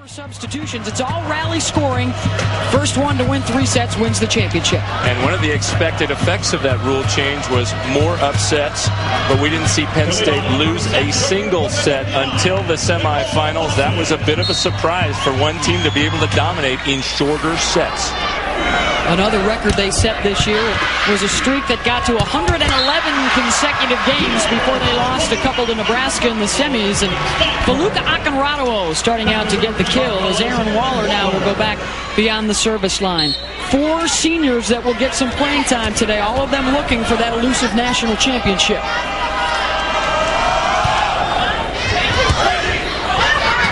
Substitutions. It's all rally scoring. First one to win 3 sets wins the championship. And one of the expected effects of that rule change was more upsets, but we didn't see Penn State lose a single set until the semifinals. That was a bit of a surprise for one team to be able to dominate in shorter sets. Another record they set this year was a streak that got to 111 consecutive games before they lost a couple to Nebraska in the semis. And Feluca Akinradawo starting out to get the kill as Aaron Waller now will go back beyond the service line. 4 seniors that will get some playing time today, all of them looking for that elusive national championship.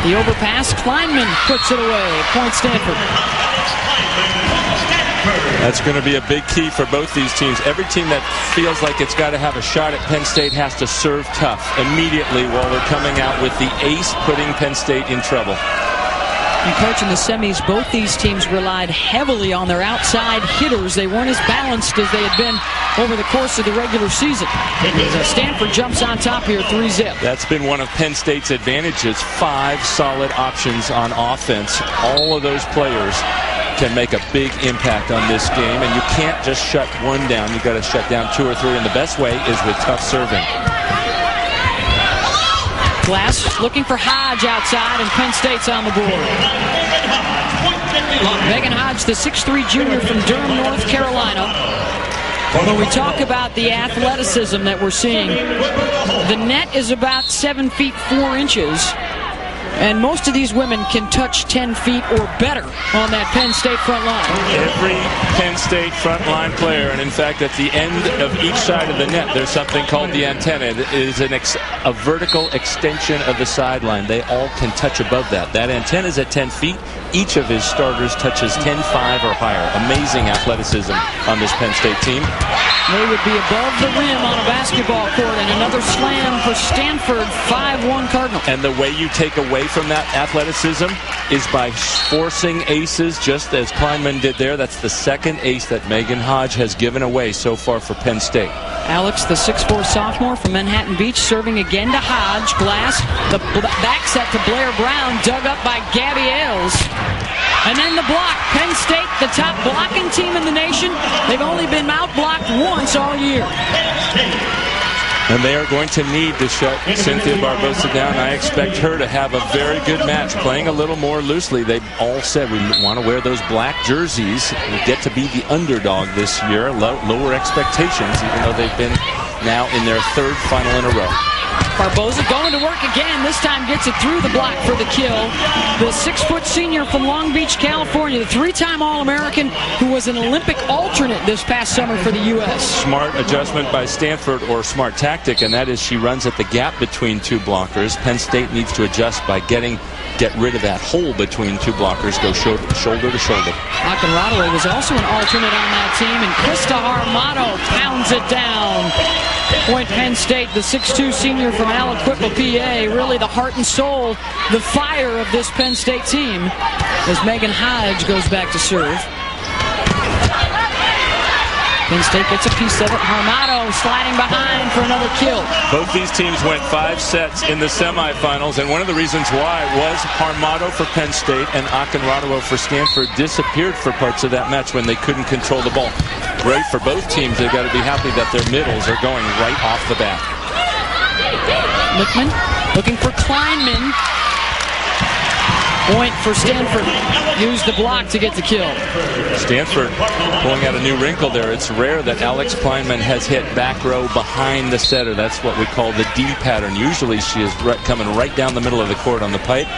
The overpass, Kleinman puts it away. Point Stanford. That's going to be a big key for both these teams. Every team that feels like it's got to have a shot at Penn State has to serve tough immediately while they're coming out with the ace putting Penn State in trouble. And coach, in the semis, both these teams relied heavily on their outside hitters. They weren't as balanced as they had been over the course of the regular season. As Stanford jumps on top here, 3-zip. That's been one of Penn State's advantages. 5 solid options on offense. All of those players can make a big impact on this game, and you can't just shut one down. You've got to shut down 2 or 3, and the best way is with tough serving. Glass looking for Hodge outside, and Penn State's on the board. Megan Hodge, the 6'3" junior from Durham, North Carolina. When we talk about the athleticism that we're seeing, the net is about 7 feet 4 inches. And most of these women can touch 10 feet or better on that Penn State front line. Every Penn State front line player, and in fact at the end of each side of the net there's something called the antenna. It is a vertical extension of the sideline. They all can touch above that. That antenna is at 10 feet. Each of his starters touches 10.5 or higher. Amazing athleticism on this Penn State team. They would be above the rim on a basketball court, and another slam for Stanford, 5-1 Cardinal. And the way you take away from that athleticism is by forcing aces, just as Kleinman did there. That's the second ace that Megan Hodge has given away so far for Penn State. Alex, the 6'4" sophomore from Manhattan Beach, serving again to Hodge. Glass, the back set to Blair Brown, dug up by Gabby Ailes. And then the block. Penn State, the top blocking team in the nation. They've only been out-blocked once all year. And they are going to need to shut Cynthia Barbosa down. I expect her to have a very good match, playing a little more loosely. They all said we want to wear those black jerseys. We get to be the underdog this year. Lower expectations, even though they've been now in their 3rd final in a row. Barbosa going to work again. This time gets it through the block for the kill. The 6' senior from Long Beach, California, the 3-time All-American who was an Olympic alternate this past summer for the U.S. Smart adjustment by Stanford, or smart tactic, and that is she runs at the gap between 2 blockers. Penn State needs to adjust by get rid of that hole between 2 blockers, go shoulder to shoulder. Akinradawo was also an alternate on that team, and Krista Armato pounds it down. Point Penn State, the 6'2" senior from Aliquippa, PA, really the heart and soul, the fire of this Penn State team, as Megan Hodge goes back to serve. Penn State gets a piece of it. Armato sliding behind for another kill. Both these teams went 5 sets in the semifinals, and one of the reasons why was Armato for Penn State and Akinradawo for Stanford disappeared for parts of that match when they couldn't control the ball. Great for both teams. They've got to be happy that their middles are going right off the bat. Lickman looking for Kleinman. Point for Stanford. Used the block to get the kill. Stanford pulling out a new wrinkle there. It's rare that Alex Kleinman has hit back row behind the setter. That's what we call the D pattern. Usually she is coming right down the middle of the court on the pipe,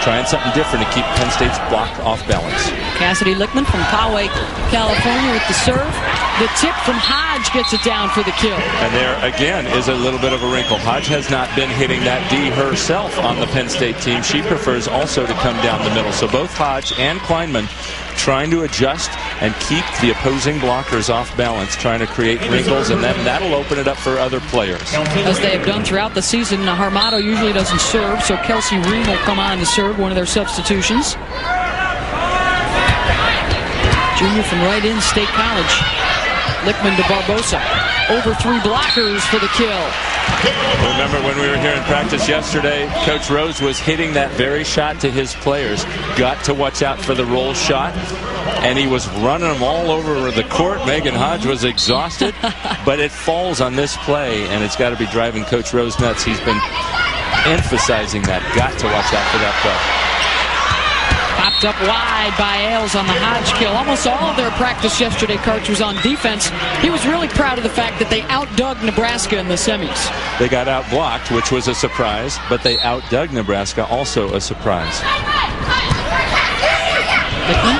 trying something different to keep Penn State's block off balance. Cassidy Lickman from Poway, California with the serve. The tip from Hodge gets it down for the kill. And there again is a little bit of a wrinkle. Hodge has not been hitting that D herself on the Penn State team. She prefers also to come down the middle. So both Hodge and Kleinman trying to adjust and keep the opposing blockers off balance, trying to create wrinkles, and then that'll open it up for other players. As they have done throughout the season, Armato usually doesn't serve, so Kelsey Ream will come on to serve, one of their substitutions. Junior from Wright-In State College. Lichtman to Barbosa. Over 3 blockers for the kill. Remember when we were here in practice yesterday, Coach Rose was hitting that very shot to his players. Got to watch out for the roll shot, and he was running them all over the court. Megan Hodge was exhausted, but it falls on this play, and it's got to be driving Coach Rose nuts. He's been emphasizing that. Got to watch out for that play. Popped up wide by Ailes on the Hodge kill. Almost all of their practice yesterday, Karch, was on defense. He was really proud of the fact that they outdug Nebraska in the semis. They got outblocked, which was a surprise, but they outdug Nebraska, also a surprise. Lichtman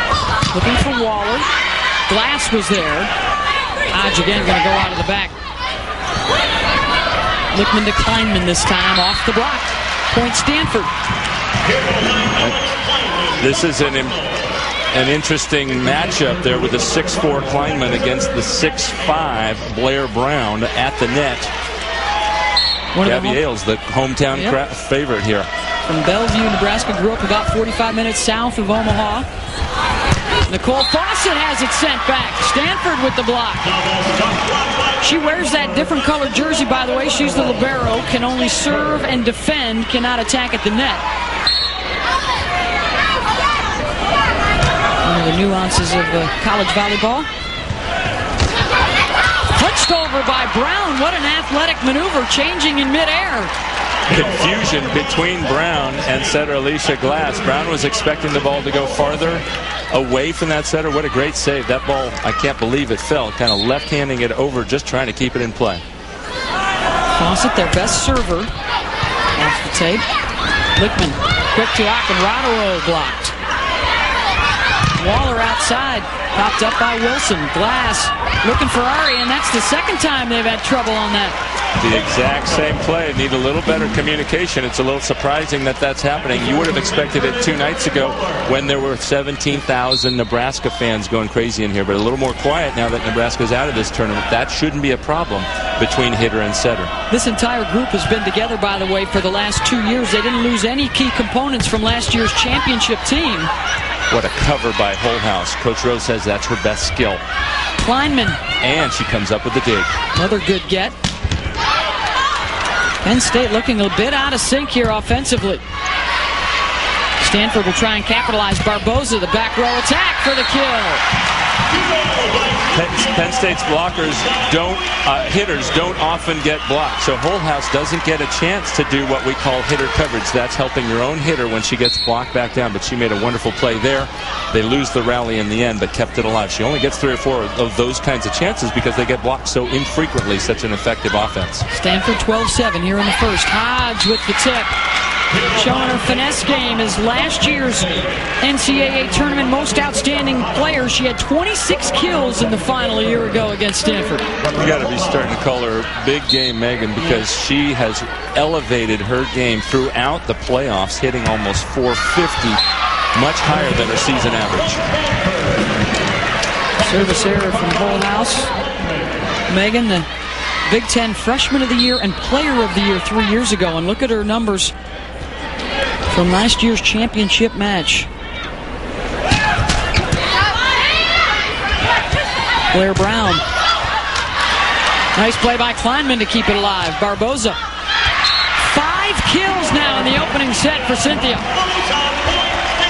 looking for Waller. Glass was there. Hodge again going to go out of the back. Lichtman to Kleinman this time, off the block. Point Stanford. This is an interesting matchup there with the 6'4 Kleinman against the 6'5 Blair Brown at the net. Gabby Ailes, the hometown favorite here. From Bellevue, Nebraska, grew up about 45 minutes south of Omaha. Nicole Fawcett has it sent back. Stanford with the block. She wears that different colored jersey, by the way. She's the libero, can only serve and defend, cannot attack at the net. One of the nuances of college volleyball. Touched over by Brown. What an athletic maneuver, changing in midair. Confusion between Brown and setter Alicia Glass. Brown was expecting the ball to go farther away from that setter. What a great save. That ball, I can't believe it fell. Kind of left-handing it over, just trying to keep it in play. Fawcett, their best server. Off the tape. Lichtman, quick to Akinrado, blocked. Waller outside, popped up by Wilson. Glass looking for Ari, and that's the second time they've had trouble on that. The exact same play. Need a little better communication. It's a little surprising that that's happening. You would have expected it 2 nights ago when there were 17,000 Nebraska fans going crazy in here, but a little more quiet now that Nebraska's out of this tournament. That shouldn't be a problem between hitter and setter. This entire group has been together, by the way, for the last 2 years. They didn't lose any key components from last year's championship team. What a cover by Holthouse. Coach Rose says that's her best skill. Kleinman. And she comes up with the dig. Another good get. Penn State looking a bit out of sync here offensively. Stanford will try and capitalize. Barbosa, the back row attack for the kill. Penn State's hitters don't often get blocked, so Holthouse doesn't get a chance to do what we call hitter coverage. That's helping your own hitter when she gets blocked back down, but she made a wonderful play there. They lose the rally in the end, but kept it alive. She only gets 3 or 4 of those kinds of chances because they get blocked so infrequently. Such an effective offense. Stanford 12-7 here in the first. Hodge with the tip. Showing her finesse game as last year's NCAA tournament most outstanding player. She had 26 kills in the final a year ago against Stanford. You got to be starting to call her big game Megan, because she has elevated her game throughout the playoffs, hitting almost 450, much higher than her season average. Service error from Holthouse. Megan, the Big Ten Freshman of the Year and Player of the Year 3 years ago, and look at her numbers from last year's championship match. Blair Brown. Nice play by Kleinman to keep it alive. Barbosa. 5 kills now in the opening set for Cynthia.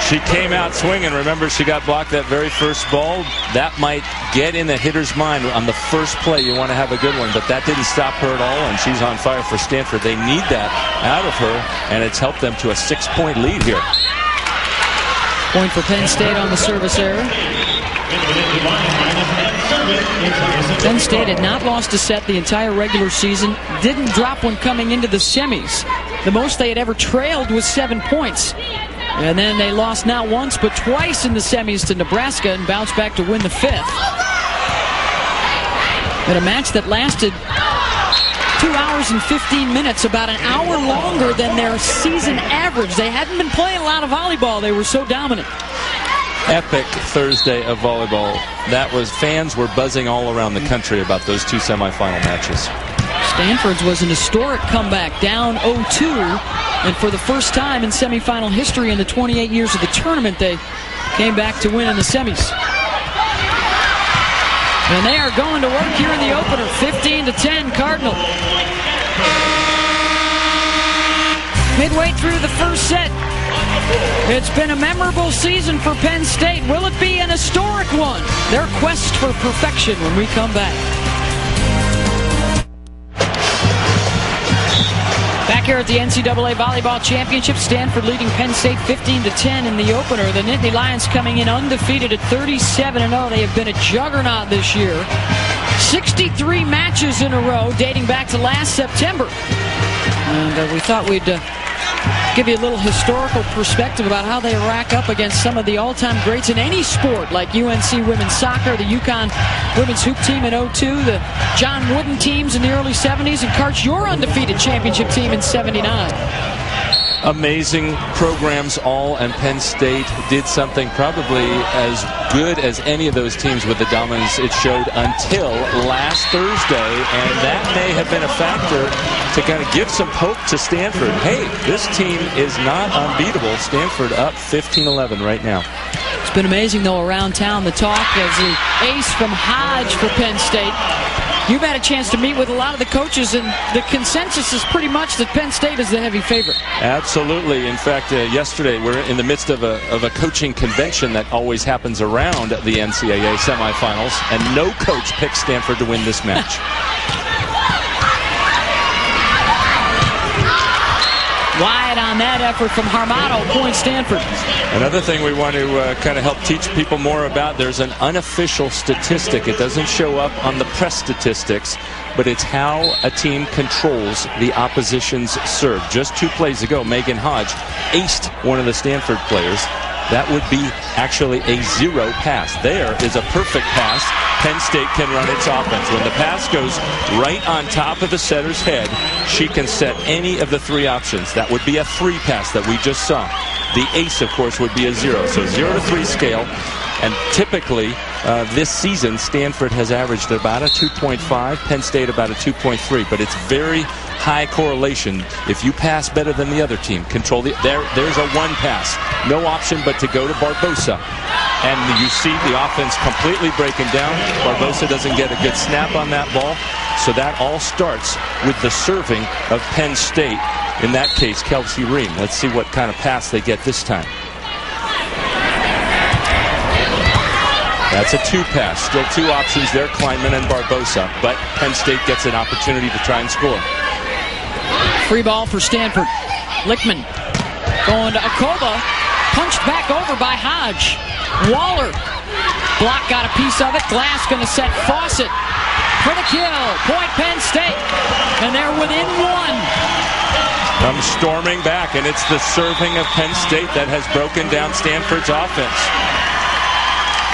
She came out swinging. Remember, she got blocked that very first ball. That might get in the hitter's mind on the first play. You want to have a good one, but that didn't stop her at all, and she's on fire for Stanford. They need that out of her, and it's helped them to a 6-point lead here. Point for Penn State on the service error. Penn State had not lost a set the entire regular season. Didn't drop one coming into the semis. The most they had ever trailed was 7 points. And then they lost not once but twice in the semis to Nebraska and bounced back to win the 5th. In a match that lasted 2 hours and 15 minutes, about an hour longer than their season average. They hadn't been playing a lot of volleyball. They were so dominant. Epic Thursday of volleyball. That was, fans were buzzing all around the country about those 2 semifinal matches. Stanford's was an historic comeback, down 0-2, and for the first time in semifinal history in the 28 years of the tournament, they came back to win in the semis. And they are going to work here in the opener. 15-10 Cardinal. Midway through the first set. It's been a memorable season for Penn State. Will it be an historic one? Their quest for perfection when we come back. Back here at the NCAA Volleyball Championship, Stanford leading Penn State 15-10 in the opener. The Nittany Lions coming in undefeated at 37-0. They have been a juggernaut this year. 63 matches in a row dating back to last September. And we thought we'd give you a little historical perspective about how they rack up against some of the all-time greats in any sport, like UNC women's soccer, the UConn women's hoop team in 02, the John Wooden teams in the early 70s, and Karch, your undefeated championship team in 79. Amazing programs all, and Penn State did something probably as good as any of those teams with the dominance it showed until last Thursday, and that may have been a factor to kind of give some hope to Stanford. Hey, this team is not unbeatable. Stanford up 15-11 right now. It's been amazing, though, around town. The talk as the ace from Hodge for Penn State. You've had a chance to meet with a lot of the coaches, and the consensus is pretty much that Penn State is the heavy favorite. Absolutely. In fact, yesterday we're in the midst of a coaching convention that always happens around the NCAA semifinals, and no coach picked Stanford to win this match. Wide on that effort from Harmato, point Stanford. Another thing we want to kind of help teach people more about, there's an unofficial statistic. It doesn't show up on the press statistics, but it's how a team controls the opposition's serve. Just 2 plays ago, Megan Hodge aced one of the Stanford players. That would be actually a 0 pass. There is a perfect pass. Penn State can run its offense. When the pass goes right on top of the setter's head, she can set any of the 3 options. That would be a 3 pass that we just saw. The ace, of course, would be a 0. So 0 to 3 scale. And typically, this season, Stanford has averaged about a 2.5, Penn State about a 2.3. But it's very high correlation. If you pass better than the other team, control the... There's a 1 pass. No option but to go to Barbosa. And you see the offense completely breaking down. Barbosa doesn't get a good snap on that ball. So that all starts with the serving of Penn State. In that case, Kelsey Ream. Let's see what kind of pass they get this time. That's a 2 pass. Still 2 options there, Kleinman and Barbosa. But Penn State gets an opportunity to try and score. Free ball for Stanford. Lichtman going to Akoba. Punched back over by Hodge. Waller. Block got a piece of it. Glass going to set Fawcett for the kill. Point Penn State. And they're within 1. Comes storming back, and it's the serving of Penn State that has broken down Stanford's offense.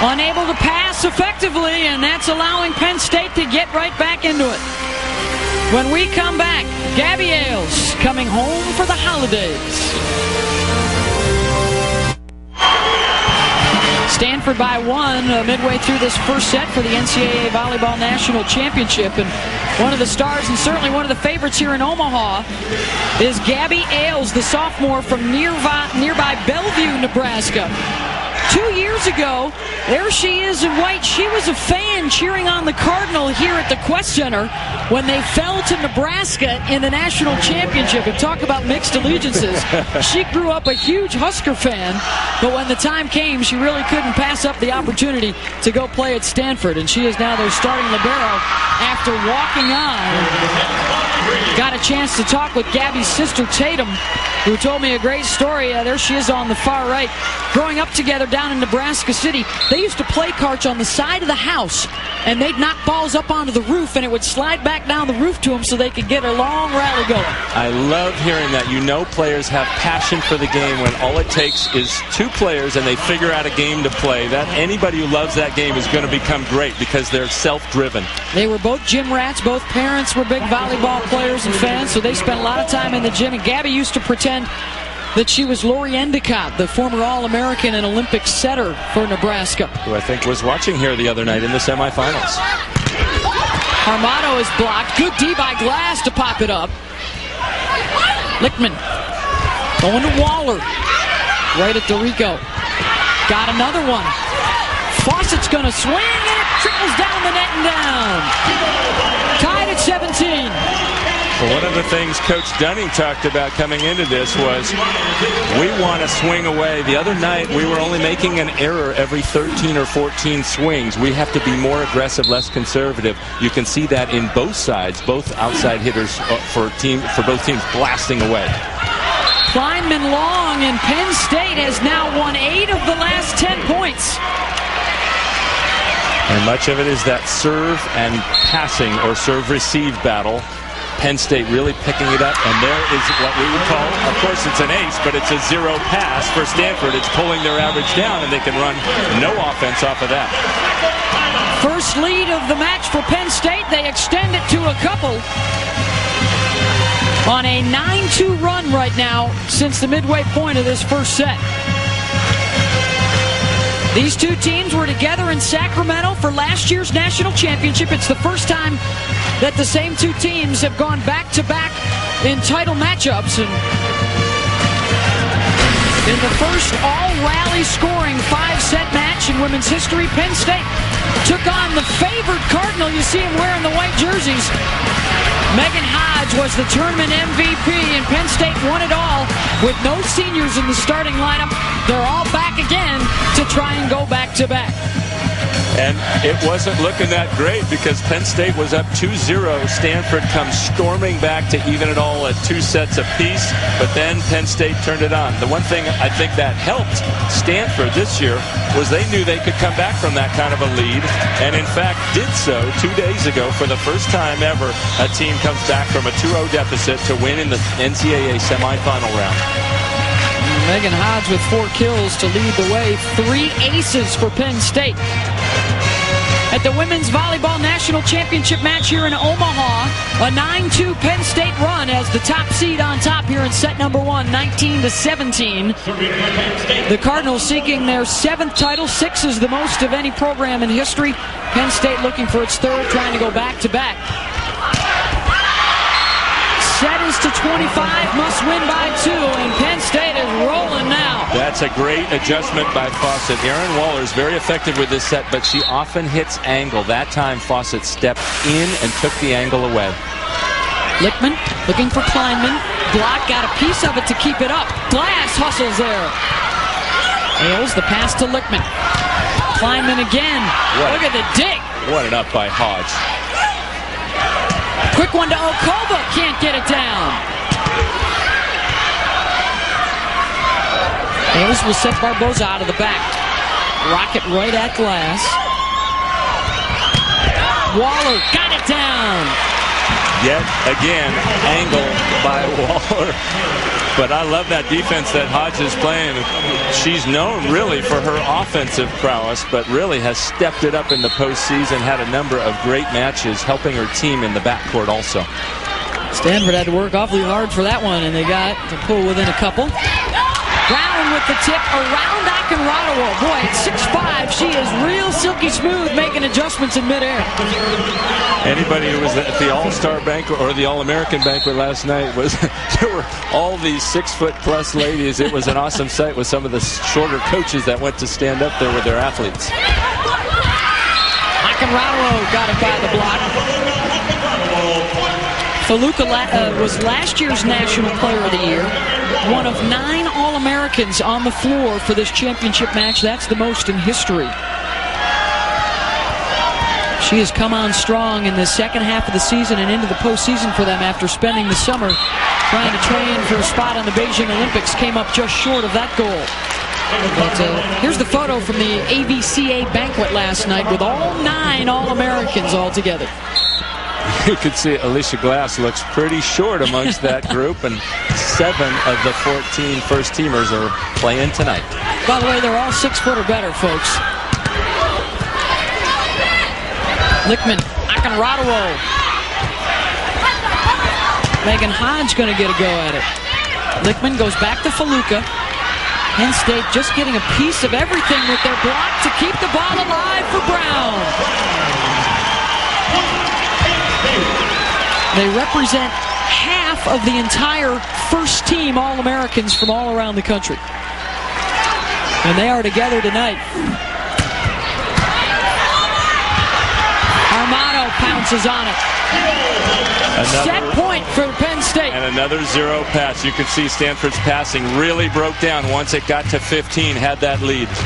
Unable to pass effectively, and that's allowing Penn State to get right back into it. When we come back, Gabby Ailes coming home for the holidays. Stanford by 1 midway through this first set for the NCAA Volleyball National Championship. And one of the stars and certainly one of the favorites here in Omaha is Gabby Ailes, the sophomore from nearby Bellevue, Nebraska. 2 years ago, there she is in white. She was a fan cheering on the Cardinal here at the Quest Center when they fell to Nebraska in the national championship. And talk about mixed allegiances. She grew up a huge Husker fan, but when the time came, she really couldn't pass up the opportunity to go play at Stanford. And she is now their starting libero after walking on. Got a chance to talk with Gabby's sister, Tatum, who told me a great story. There she is on the far right. Growing up together down in Nebraska City, they used to play Karch on the side of the house, and they'd knock balls up onto the roof, and it would slide back down the roof to them so they could get a long rally going. I love hearing that. You know players have passion for the game when all it takes is 2 players and they figure out a game to play. That anybody who loves that game is going to become great because they're self-driven. They were both gym rats. Both parents were big volleyball players and fans, so they spent a lot of time in the gym. And Gabby used to pretend that she was Lori Endicott, the former All-American and Olympic setter for Nebraska, who I think was watching here the other night in the semifinals. Harmato is blocked. Good D by Glass to pop it up. Lichtman going to Waller. Right at Dorico. Got another one. Fawcett's going to swing, and it trickles down the net and down. Tied at 17. Well, one of the things Coach Dunning talked about coming into this was we want to swing away. The other night, we were only making an error every 13 or 14 swings. We have to be more aggressive, less conservative. You can see that in both sides, both outside hitters for both teams blasting away. Kleinman long, and Penn State has now won 8 of the last 10 points. And much of it is that serve and passing or serve-receive battle. Penn State really picking it up, and there is what we would call, of course it's an ace, but it's a zero pass for Stanford. It's pulling their average down, and they can run no offense off of that. First lead of the match for Penn State. They extend it to a couple. On a 9-2 run right now since the midway point of this first set. These two teams were together in Sacramento for last year's national championship. It's the first time that the same two teams have gone back-to-back in title matchups. And in the first all-rally scoring 5-set match in women's history, Penn State took on the favored Cardinal. You see them wearing the white jerseys. Megan Hodge was the tournament MVP, and Penn State won it all with no seniors in the starting lineup. They're all back again to try and go back-to-back. And it wasn't looking that great because Penn State was up 2-0. Stanford comes storming back to even it all at 2 sets apiece, but then Penn State turned it on. The one thing I think that helped Stanford this year was they knew they could come back from that kind of a lead, and in fact did so 2 days ago. For the first time ever, a team comes back from a 2-0 deficit to win in the NCAA semifinal round. Megan Hodge with 4 kills to lead the way. 3 aces for Penn State. At the Women's Volleyball National Championship match here in Omaha, a 9-2 Penn State run as the top seed on top here in set number 1, 19-17. The Cardinals seeking their 7th title. 6 is the most of any program in history. Penn State looking for its 3rd, trying to go back-to-back. Set is to 25, must win by 2, and Penn State is rolling now. That's a great adjustment by Fawcett. Erin Waller is very effective with this set, but she often hits angle. That time Fawcett stepped in and took the angle away. Lichtman looking for Kleinman. Block got a piece of it to keep it up. Glass hustles there. Ailes the pass to Lichtman. Kleinman again. Look at the dig. What an up by Hodge. Quick one to Okova, can't get it down. Ailes will set Barboza out of the back. Rocket right at Glass. Waller got it down. Yet again, angle by Waller. But I love that defense that Hodge is playing. She's known really for her offensive prowess, but really has stepped it up in the postseason, had a number of great matches, helping her team in the backcourt also. Stanford had to work awfully hard for that one, and they got to pull within a couple. Brown with the tip around Akinradawo. Boy, at 6'5", she is real silky smooth, making adjustments in midair. Anybody who was at the All-Star banquet or the All-American banquet last night, there were all these 6-foot-plus ladies. It was an awesome sight with some of the shorter coaches that went to stand up there with their athletes. Akinradawo got it by the block. Faluka was last year's National Player of the Year. One of 9 All-Americans on the floor for this championship match. That's the most in history. She has come on strong in the second half of the season and into the postseason for them after spending the summer trying to train for a spot on the Beijing Olympics. Came up just short of that goal. But here's the photo from the AVCA banquet last night with all 9 All-Americans all together. You could see Alicia Glass looks pretty short amongst that group, and 7 of the 14 first-teamers are playing tonight. By the way, they're all 6 foot or better, folks. Lichtman, Akinradawo. Megan Hodge going to get a go at it. Lichtman goes back to Faluka. Penn State just getting a piece of everything with their block to keep the ball alive for Brown. They represent half of the entire first-team All-Americans from all around the country. And they are together tonight. bounces on it. Set point for Penn State. And another zero pass. You can see Stanford's passing really broke down once it got to 15, had that lead. 14.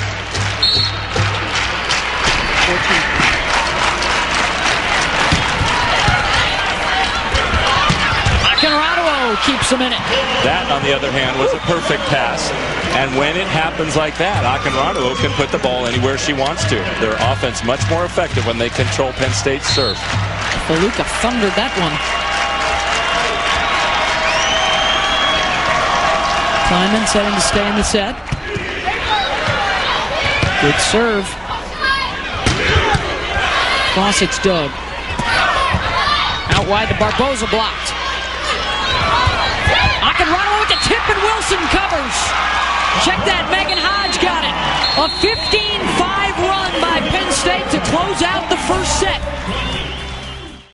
Keeps them in it. That, on the other hand, was a perfect pass. And when it happens like that, Akinrado can put the ball anywhere she wants to. Their offense much more effective when they control Penn State's serve. Faluka thundered that one. Kleiman setting to stay in the set. Good serve. Fawcett's dug. Out wide to Barboza, blocked. Akinrado with the tip, and Wilson covers. Check that, Megan Hodge got it. A 15-5 run by Penn State to close out the first set.